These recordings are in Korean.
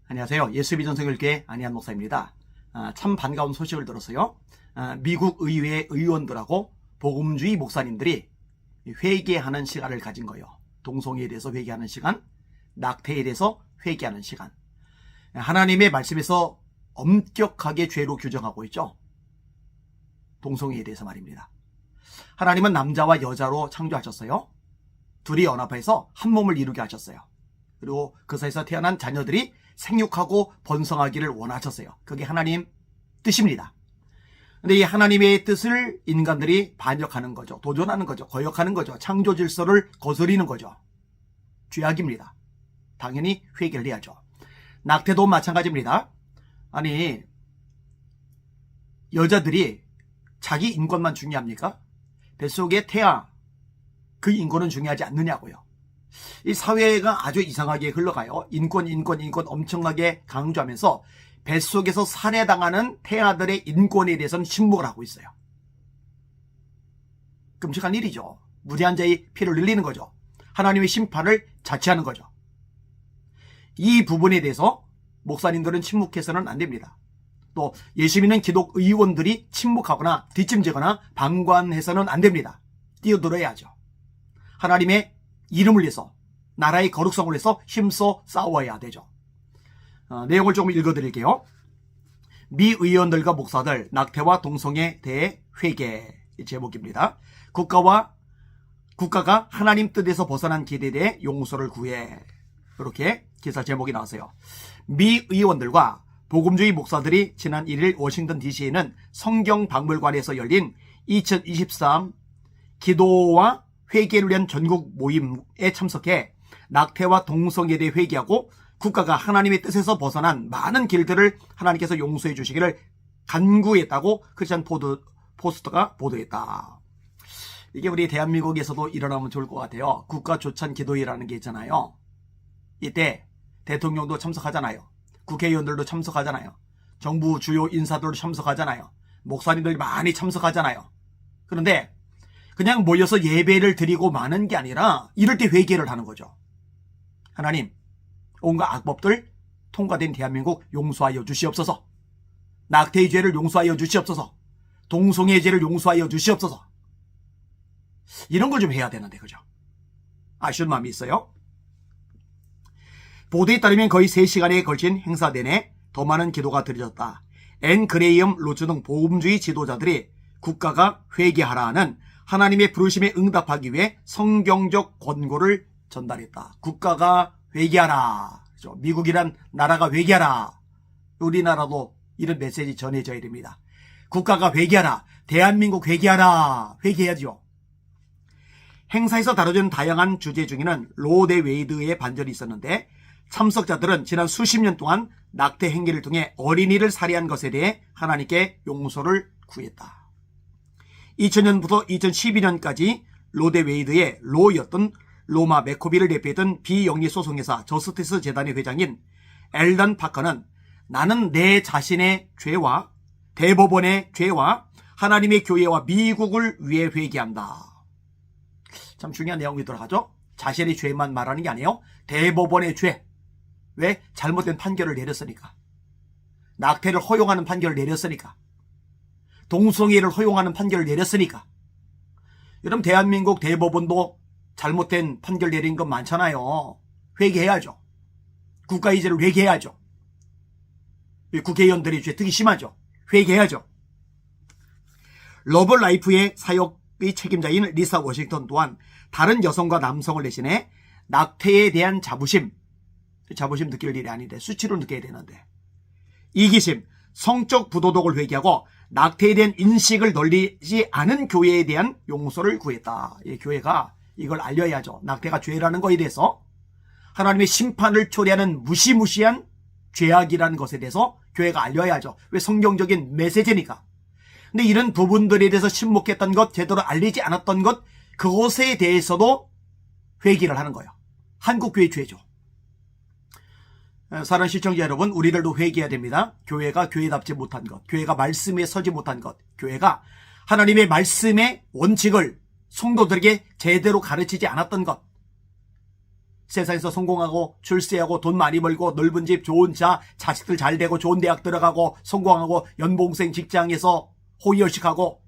안녕하세요. 예수비전성결교회 안희한 목사입니다. 참 반가운 소식을 들었어요. 미국 의회 의원들하고 복음주의 목사님들이 회개하는 시간을 가진 거예요. 동성애에 대해서 회개하는 시간, 낙태에 대해서 회개하는 시간. 하나님의 말씀에서 엄격하게 죄로 규정하고 있죠. 동성애에 대해서 말입니다. 하나님은 남자와 여자로 창조하셨어요. 둘이 연합해서 한 몸을 이루게 하셨어요. 그리고 그 사이에서 태어난 자녀들이 생육하고 번성하기를 원하셨어요. 그게 하나님 뜻입니다. 근데 이 하나님의 뜻을 인간들이 반역하는 거죠. 도전하는 거죠. 거역하는 거죠. 창조 질서를 거스리는 거죠. 죄악입니다. 당연히 회개를 해야죠. 낙태도 마찬가지입니다. 아니, 여자들이 자기 인권만 중요합니까? 뱃속의 태아, 그 인권은 중요하지 않느냐고요. 이 사회가 아주 이상하게 흘러가요. 인권 엄청나게 강조하면서 뱃속에서 살해당하는 태아들의 인권에 대해서는 침묵을 하고 있어요. 끔찍한 일이죠. 무대한 자의 피를 흘리는 거죠. 하나님의 심판을 자체하는 거죠. 이 부분에 대해서 목사님들은 침묵해서는 안 됩니다. 또 예수 믿는 기독 의원들이 침묵하거나 뒷짐지거나 방관해서는 안 됩니다. 뛰어들어야죠. 하나님의 이름을 위해서, 나라의 거룩성을 위해서 힘써 싸워야 되죠. 내용을 조금 읽어드릴게요. 미 의원들과 목사들, 낙태와 동성애에 대해 회개, 제목입니다. 국가가 하나님 뜻에서 벗어난 길에 대해 용서를 구해. 이렇게 기사 제목이 나왔어요. 미 의원들과 복음주의 목사들이 지난 1일 워싱턴 DC에는 성경박물관에서 열린 2023 기도와 회개를 위한 전국 모임에 참석해 낙태와 동성애에 대해 회개하고 국가가 하나님의 뜻에서 벗어난 많은 길들을 하나님께서 용서해 주시기를 간구했다고 크리스찬 포스트가 보도했다. 이게 우리 대한민국에서도 일어나면 좋을 것 같아요. 국가 조찬 기도회라는 게 있잖아요. 이때 대통령도 참석하잖아요. 국회의원들도 참석하잖아요. 정부 주요 인사들도 참석하잖아요. 목사님들이 많이 참석하잖아요. 그런데 그냥 모여서 예배를 드리고 마는 게 아니라 이럴 때 회개를 하는 거죠. 하나님, 온갖 악법들 통과된 대한민국 용서하여 주시옵소서. 낙태의 죄를 용서하여 주시옵소서. 동성애의 죄를 용서하여 주시옵소서. 이런 걸 좀 해야 되는데, 그죠? 아쉬운 마음이 있어요. 보도에 따르면 거의 3시간에 걸친 행사 내내 더 많은 기도가 드려졌다. 앤 그레이엄 로즈 등 복음주의 지도자들이 국가가 회개하라는 하나님의 부르심에 응답하기 위해 성경적 권고를 전달했다. 국가가 회개하라. 그렇죠? 미국이란 나라가 회개하라. 우리나라도 이런 메시지 전해져야 됩니다. 국가가 회개하라. 대한민국 회개하라. 회개해야죠. 행사에서 다뤄진 다양한 주제 중에는 로 대 웨이드의 반전이 있었는데 참석자들은 지난 수십 년 동안 낙태 행위를 통해 어린이를 살해한 것에 대해 하나님께 용서를 구했다. 2000년부터 2012년까지 로 대 웨이드의 로였던 로마 맥코비를 대표했던 비영리 소송회사 저스티스 재단의 회장인 엘던 파커는 나는 내 자신의 죄와 대법원의 죄와 하나님의 교회와 미국을 위해 회개한다. 참 중요한 내용이더라 하죠. 자신의 죄만 말하는 게 아니에요. 대법원의 죄. 왜? 잘못된 판결을 내렸으니까. 낙태를 허용하는 판결을 내렸으니까. 동성애를 허용하는 판결을 내렸으니까. 여러분 대한민국 대법원도 잘못된 판결 내린 건 많잖아요. 회개해야죠. 국가의 죄를 회개해야죠. 국회의원들이 죄 특히 심하죠. 회개해야죠. 러브라이프의 사역의 책임자인 리사 워싱턴 또한 다른 여성과 남성을 대신해 낙태에 대한 자부심 느낄 일이 아닌데 수치로 느껴야 되는데 이기심, 성적 부도덕을 회개하고 낙태에 대한 인식을 널리지 않은 교회에 대한 용서를 구했다. 이 교회가 이걸 알려야죠. 낙태가 죄라는 것에 대해서 하나님의 심판을 초래하는 무시무시한 죄악이라는 것에 대해서 교회가 알려야죠. 왜? 성경적인 메시지니까. 근데 이런 부분들에 대해서 침묵했던 것, 제대로 알리지 않았던 것, 그것에 대해서도 회개를 하는 거예요. 한국교회 죄죠. 사랑하는 시청자 여러분, 우리들도 회개해야 됩니다. 교회가 교회답지 못한 것, 교회가 말씀에 서지 못한 것, 교회가 하나님의 말씀의 원칙을 성도들에게 제대로 가르치지 않았던 것, 세상에서 성공하고 출세하고 돈 많이 벌고 넓은 집 좋은 차 자식들 잘 되고 좋은 대학 들어가고 성공하고 연봉생 직장에서 호의호식하고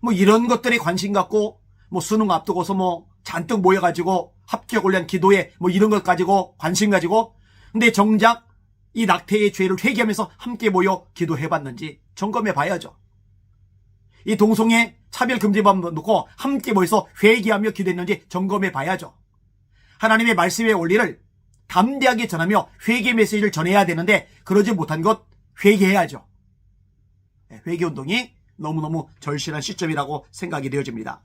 뭐 이런 것들에 관심 갖고 뭐 수능 앞두고서 뭐 잔뜩 모여가지고 합격을 위한 기도에 뭐 이런 것 가지고 관심 가지고 근데 정작 이 낙태의 죄를 회개하면서 함께 모여 기도해봤는지 점검해 봐야죠. 이 동성애 차별금지법 놓고 함께 모여서 회개하며 기도했는지 점검해 봐야죠. 하나님의 말씀의 원리를 담대하게 전하며 회개 메시지를 전해야 되는데 그러지 못한 것 회개해야죠. 회개운동이 너무너무 절실한 시점이라고 생각이 되어집니다.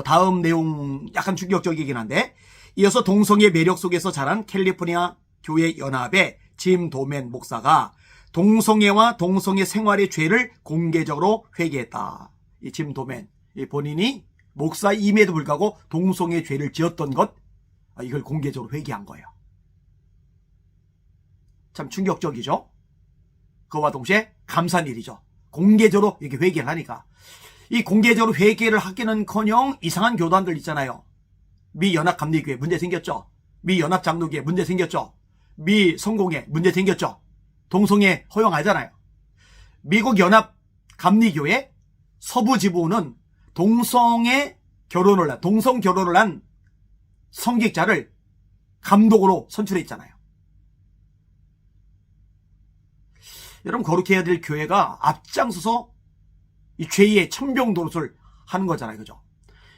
다음 내용 약간 충격적이긴 한데 이어서 동성애 매력 속에서 자란 캘리포니아 교회 연합의 짐 도맨 목사가 동성애와 동성애 생활의 죄를 공개적으로 회개했다. 이 짐 도맨 본인이 목사임에도 불구하고 동성애 죄를 지었던 것 이걸 공개적으로 회개한 거예요. 참 충격적이죠. 그와 동시에 감사한 일이죠. 공개적으로 이렇게 회개를 하니까. 이 공개적으로 회개를 하기는커녕 이상한 교단들 있잖아요. 미 연합감리교회 문제 생겼죠. 미 연합장로교회 문제 생겼죠. 미 성공회 문제 생겼죠. 동성애 허용하잖아요. 미국 연합감리교회 서부지부는 동성 결혼을 한 성직자를 감독으로 선출했잖아요. 여러분 거룩히 해야 될 교회가 앞장서서 이 죄의 천병 노릇을 하는 거잖아요. 그죠?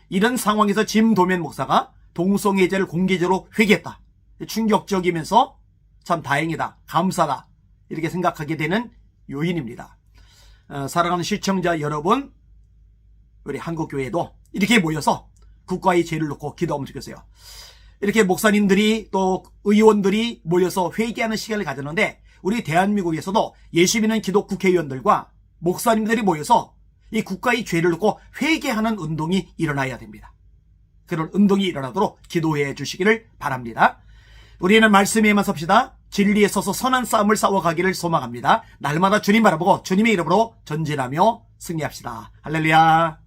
이런 상황에서 짐 도맨 목사가 동성애 죄를 공개적으로 회개했다. 충격적이면서 참 다행이다. 감사다. 이렇게 생각하게 되는 요인입니다. 사랑하는 시청자 여러분, 우리 한국교회도 이렇게 모여서 국가의 죄를 놓고 기도하면 좋겠어요. 이렇게 목사님들이 또 의원들이 모여서 회개하는 시간을 가졌는데 우리 대한민국에서도 예수 믿는 기독 국회의원들과 목사님들이 모여서 이 국가의 죄를 놓고 회개하는 운동이 일어나야 됩니다. 그런 운동이 일어나도록 기도해 주시기를 바랍니다. 우리는 말씀에만 섭시다. 진리에 서서 선한 싸움을 싸워가기를 소망합니다. 날마다 주님 바라보고 주님의 이름으로 전진하며 승리합시다. 할렐루야.